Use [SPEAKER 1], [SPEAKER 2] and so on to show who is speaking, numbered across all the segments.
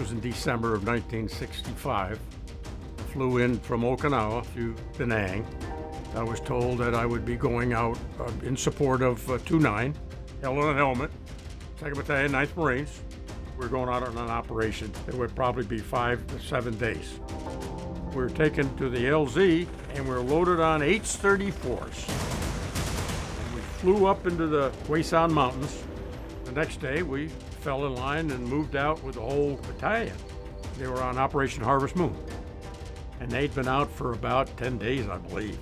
[SPEAKER 1] was in December of 1965. Flew in from Okinawa to Da Nang. I was told that I would be going out in support of 2-9, helmet and helmet, 2nd Battalion, 9th Marines. We were going out on an operation that would probably be 5 to 7 days. We were taken to the LZ and we were loaded on H-34s. And we flew up into the Ky Phu Mountains. The next day we fell in line and moved out with the whole battalion. They were on Operation Harvest Moon. And they'd been out for about 10 days, I believe.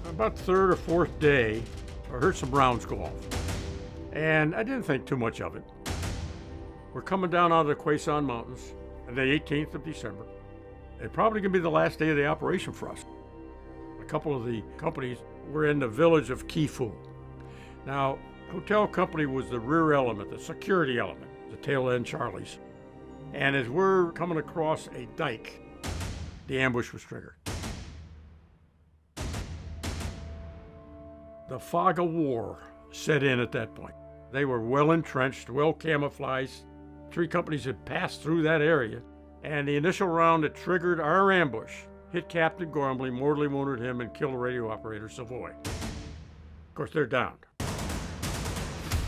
[SPEAKER 1] About the 3rd or 4th day, I heard some rounds go off. And I didn't think too much of it. We're coming down out of the Ky Phu Mountains on the 18th of December. It's probably gonna be the last day of the operation for us. A couple of the companies were in the village of Ky Phu. Now, hotel company was the rear element, the security element, the tail end Charlies. And as we're coming across a dike, the ambush was triggered. The fog of war set in at that point. They were well entrenched, well camouflaged. 3 companies had passed through that area, and the initial round that triggered our ambush hit Captain Gormley, mortally wounded him, and killed radio operator Savoy. Of course, they're down.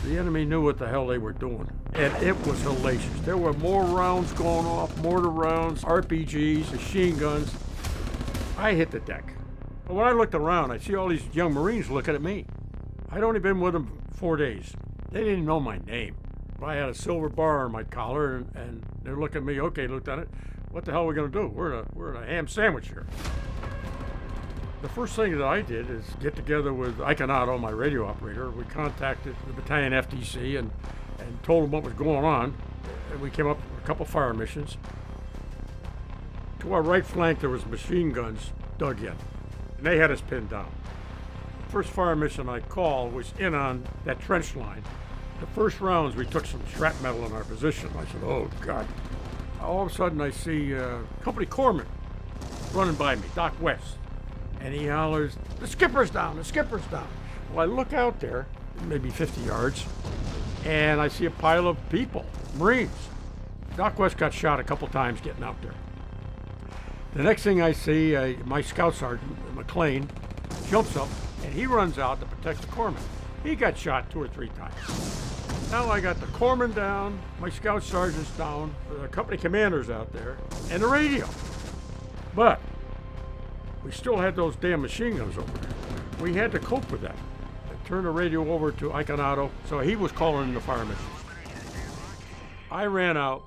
[SPEAKER 1] The enemy knew what the hell they were doing, and it was hellacious. There were more rounds going off, mortar rounds, RPGs, machine guns. I hit the deck. But when I looked around, I see all these young Marines looking at me. I'd only been with them 4 days. They didn't know my name. I had a silver bar on my collar, and they're looking at me, okay, Lieutenant, what the hell are we going to do? We're in a ham sandwich here. The first thing that I did is get together with Ike, my radio operator. We contacted the battalion FDC and told them what was going on. And we came up with a couple fire missions. To our right flank, there was machine guns dug in, and they had us pinned down. The first fire mission I called was in on that trench line. The first rounds, we took some shrapnel in our position. I said, oh, God. All of a sudden, I see Company Corpsman running by me, Doc West. And he hollers, the skipper's down, the skipper's down. Well, I look out there, maybe 50 yards, and I see a pile of people, Marines. Doc West got shot a couple times getting out there. The next thing I see, my scout sergeant, McLean, jumps up, and he runs out to protect the corpsman. He got shot 2 or 3 times. Now I got the corpsman down, my scout sergeant's down, the company commander's out there, and the radio. But we still had those damn machine guns over there. We had to cope with that. I turned the radio over to Ike, so he was calling in the fire missions. I ran out,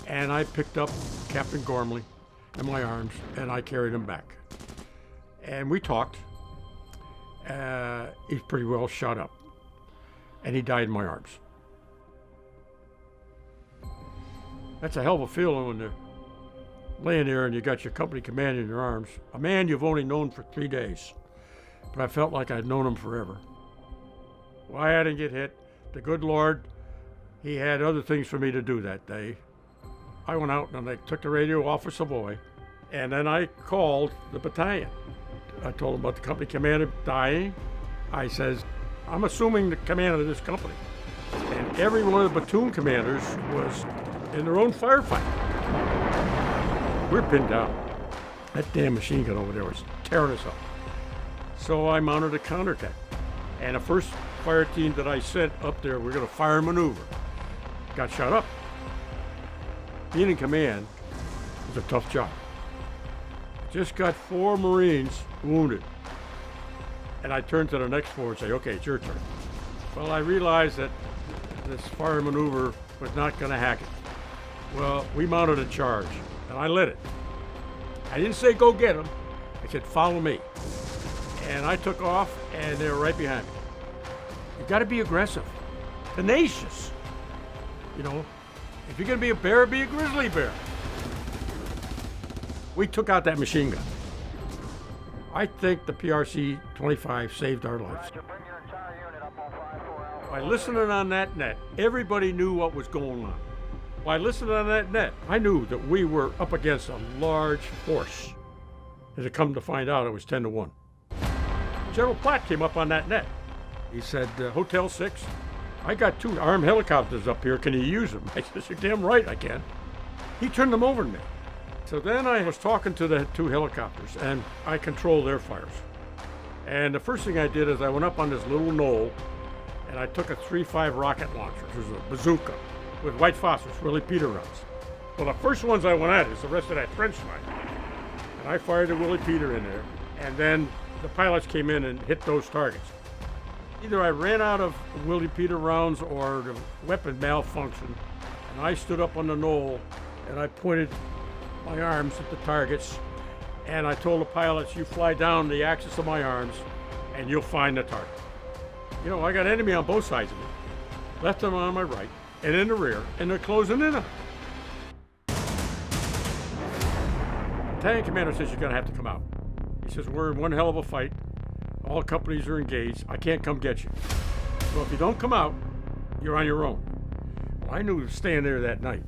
[SPEAKER 1] and I picked up Captain Gormley in my arms, and I carried him back. And we talked. He's pretty well shot up, and he died in my arms. That's a hell of a feeling when they're laying there and you got your company commander in your arms, a man you've only known for 3 days. But I felt like I'd known him forever. Why I didn't get hit, the good Lord, he had other things for me to do that day. I went out and I took the radio off of Savoy, and then I called the battalion. I told them about the company commander dying. I says, I'm assuming the commander of this company. And every one of the platoon commanders was in their own firefight. We're pinned down. That damn machine gun over there was tearing us up. So I mounted a counterattack. And the first fire team that I sent up there, we're gonna fire and maneuver. Got shot up. Being in command was a tough job. Just got 4 Marines wounded. And I turned to the next 4 and say, okay, it's your turn. Well, I realized that this fire maneuver was not gonna hack it. Well, we mounted a charge, and I led it. I didn't say go get them. I said follow me. And I took off, and they were right behind me. You gotta be aggressive, tenacious. You know, if you're gonna be a bear, be a grizzly bear. We took out that machine gun. I think the PRC-25 saved our lives. By listening on that net, everybody knew what was going on. By listening on that net, I knew that we were up against a large force. As it come to find out, it was 10 to 1. General Platt came up on that net. He said, Hotel 6, I got 2 armed helicopters up here. Can you use them? I said, you're damn right I can. He turned them over to me. So then I was talking to the two helicopters, and I controlled their fires. And the first thing I did is I went up on this little knoll, and I took a 3.5 rocket launcher, which was a bazooka, with white phosphorus, Willie Peter rounds. Well, the first ones I went at is the rest of that trench line. And I fired a Willie Peter in there, and then the pilots came in and hit those targets. Either I ran out of Willie Peter rounds or the weapon malfunctioned, and I stood up on the knoll, and I pointed my arms at the targets, and I told the pilots, you fly down the axis of my arms, and you'll find the target. You know, I got enemy on both sides of me, left them on my right, and in the rear, and they're closing in on me. Battalion commander says, you're gonna have to come out. He says, we're in one hell of a fight. All companies are engaged. I can't come get you. So if you don't come out, you're on your own. Well, I knew staying there that night,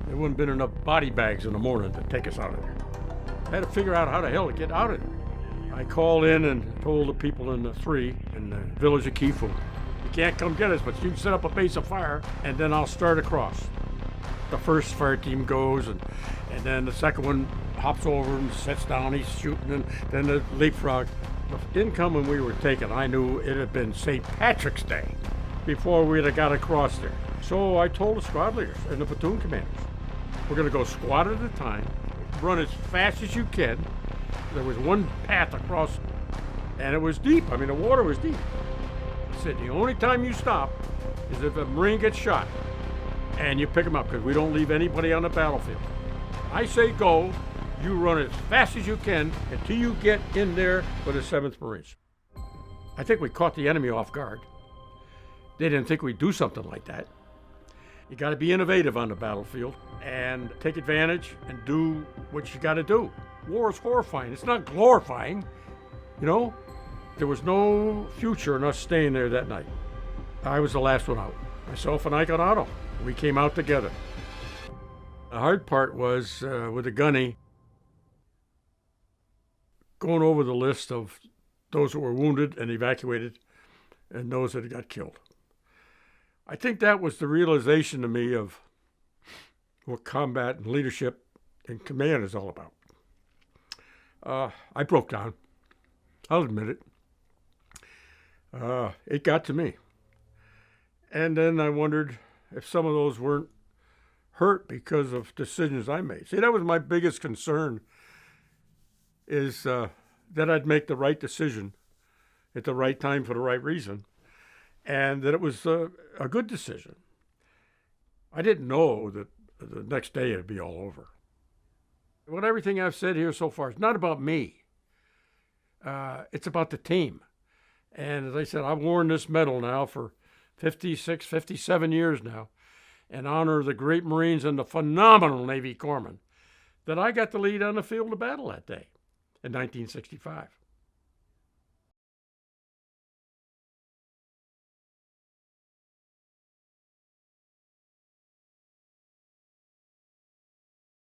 [SPEAKER 1] there wouldn't have been enough body bags in the morning to take us out of there. I had to figure out how the hell to get out of there. I called in and told the people in the 3 in the village of Ky Phu, you can't come get us, but you can set up a base of fire, and then I'll start across. The first fire team goes, and then the second one hops over and sits down, he's shooting, and then the leapfrog. The incoming we were taking, I knew it had been St. Patrick's Day before we'd have got across there. So I told the squad leaders and the platoon commanders, we're gonna go squad at a time, run as fast as you can. There was one path across, and it was deep. I mean, the water was deep. I said, the only time you stop is if a Marine gets shot, and you pick him up, because we don't leave anybody on the battlefield. I say go, you run as fast as you can until you get in there with the 7th Marines. I think we caught the enemy off guard. They didn't think we'd do something like that. You got to be innovative on the battlefield and take advantage and do what you got to do. War is horrifying. It's not glorifying. You know, there was no future in us staying there that night. I was the last one out. Myself and Ike on Otto. We came out together. The hard part was with the gunny, going over the list of those that were wounded and evacuated and those that got killed. I think that was the realization to me of what combat and leadership and command is all about. I broke down. I'll admit it. It got to me. And then I wondered if some of those weren't hurt because of decisions I made. See, that was my biggest concern, is that I'd make the right decision at the right time for the right reason, and that it was a good decision. I didn't know that the next day it'd be all over. What everything I've said here so far is not about me. It's about the team. And as I said, I've worn this medal now for 56, 57 years now, in honor of the great Marines and the phenomenal Navy corpsmen that I got to lead on the field of battle that day in 1965.